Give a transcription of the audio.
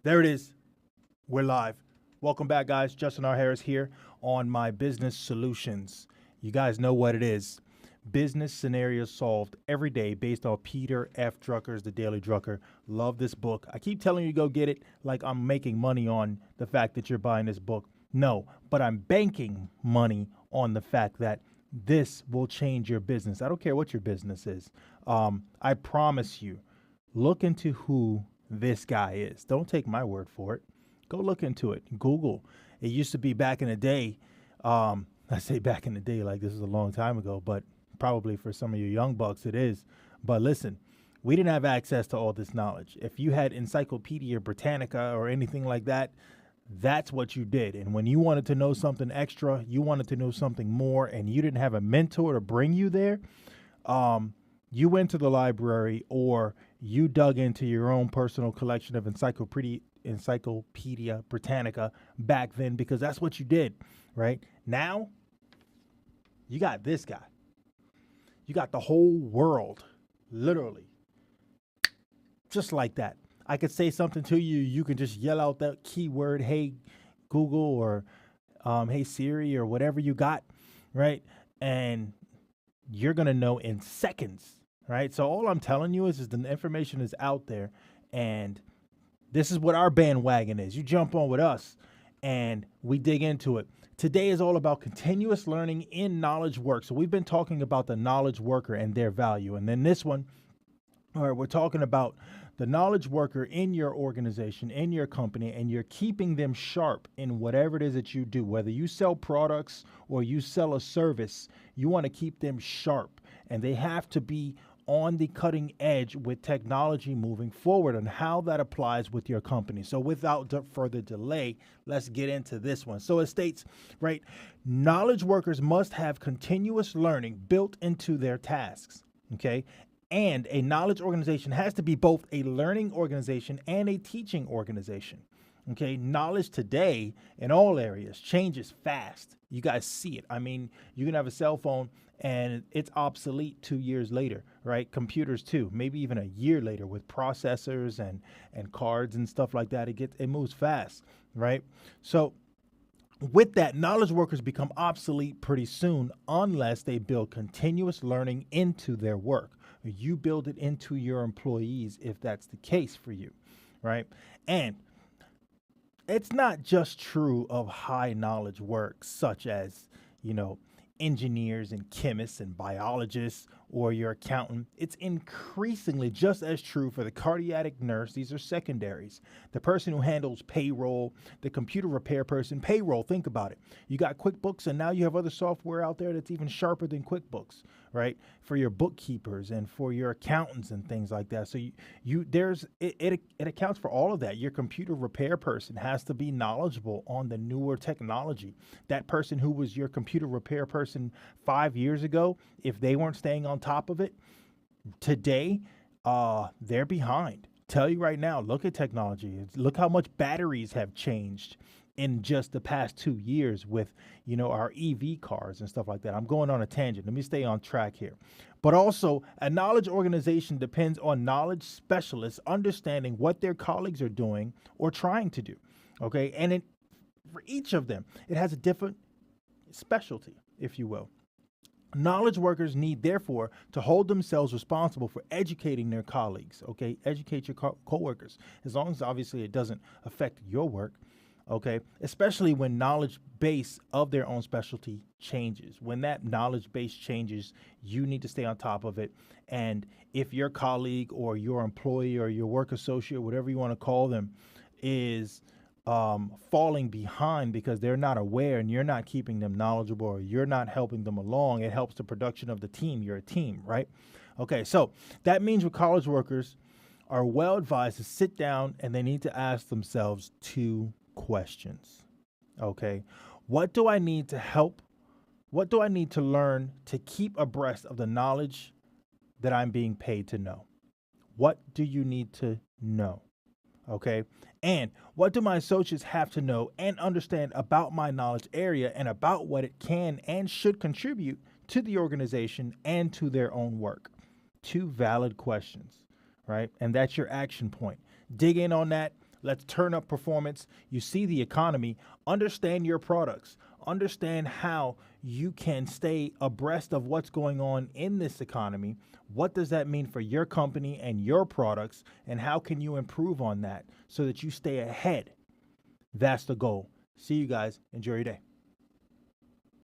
There it is. We're live. Welcome back, guys. Justin R. Harris here on My Business Solutions. You guys know what it is. Business scenarios solved every day based on Peter F. Drucker's The Daily Drucker. Love this book. I keep telling you to go get it like I'm making money on the fact that you're buying this book. No, but I'm banking money on the fact that this will change your business. I don't care what your business is. I promise you, look into who this guy is. Don't take my word for it. Go look into it. Google. It used to be back in the day. I say back in the day like this is a long time ago, but probably for some of you young bucks it is. But listen, we didn't have access to all this knowledge. If you had Encyclopedia Britannica or anything like that, that's what you did. And when you wanted to know something extra, you wanted to know something more, and you didn't have a mentor to bring you there, you went to the library or you dug into your own personal collection of Encyclopedia Britannica back then, because that's what you did, right? Now, you got this guy. You got the whole world, literally, just like that. I could say something to you. You can just yell out that keyword, hey, Google, or hey, Siri, or whatever you got, right? And you're going to know in seconds, right? So all I'm telling you is the information is out there, and this is what our bandwagon is. You jump on with us, and we dig into it. Today is all about continuous learning in knowledge work. So we've been talking about the knowledge worker and their value. And then this one, all right, we're talking about the knowledge worker in your organization, in your company, and you're keeping them sharp in whatever it is that you do. Whether you sell products or you sell a service, you want to keep them sharp, and they have to be on the cutting edge with technology moving forward and how that applies with your company. So without further delay, let's get into this one. So it states, right, knowledge workers must have continuous learning built into their tasks, okay? And a knowledge organization has to be both a learning organization and a teaching organization. Okay, knowledge today in all areas changes fast. You guys see it. I mean, you can have a cell phone and it's obsolete 2 years later, right? Computers too, maybe even a year later with processors and cards and stuff like that. It moves fast, right? So with that, knowledge workers become obsolete pretty soon unless they build continuous learning into their work. You build it into your employees if that's the case for you, right? And it's not just true of high knowledge work, such as, engineers and chemists and biologists or your accountant. It's increasingly just as true for the cardiac nurse. These are secondaries. The person who handles payroll, the computer repair person, payroll, think about it. You got QuickBooks, and now you have other software out there that's even sharper than QuickBooks, right? For your bookkeepers and for your accountants and things like that. So it accounts for all of that. Your computer repair person has to be knowledgeable on the newer technology. That person who was your computer repair person 5 years ago, if they weren't staying on top of it, today, they're behind. Tell you right now, look at technology. Look how much batteries have changed in just the past 2 years with, our EV cars and stuff like that. I'm going on a tangent. Let me stay on track here. But also, a knowledge organization depends on knowledge specialists understanding what their colleagues are doing or trying to do. Okay. And for each of them, it has a different specialty, if you will. Knowledge workers need, therefore, to hold themselves responsible for educating their colleagues, okay? Educate your coworkers, as long as obviously it doesn't affect your work, okay? Especially when knowledge base of their own specialty changes. When that knowledge base changes, you need to stay on top of it. And if your colleague or your employee or your work associate, whatever you want to call them, is falling behind because they're not aware and you're not keeping them knowledgeable or you're not helping them along, it helps the production of the team. You're a team, right? Okay, so that means with college workers are well advised to sit down and they need to ask themselves 2 questions. Okay, what do I need to help? What do I need to learn to keep abreast of the knowledge that I'm being paid to know? What do you need to know? Okay. And what do my associates have to know and understand about my knowledge area and about what it can and should contribute to the organization and to their own work? 2 valid questions, right? And that's your action point. Dig in on that. Let's turn up performance. You see the economy, understand your products, understand how you can stay abreast of what's going on in this economy. What does that mean for your company and your products, and how can you improve on that so that you stay ahead? That's the goal. See you guys. Enjoy your day.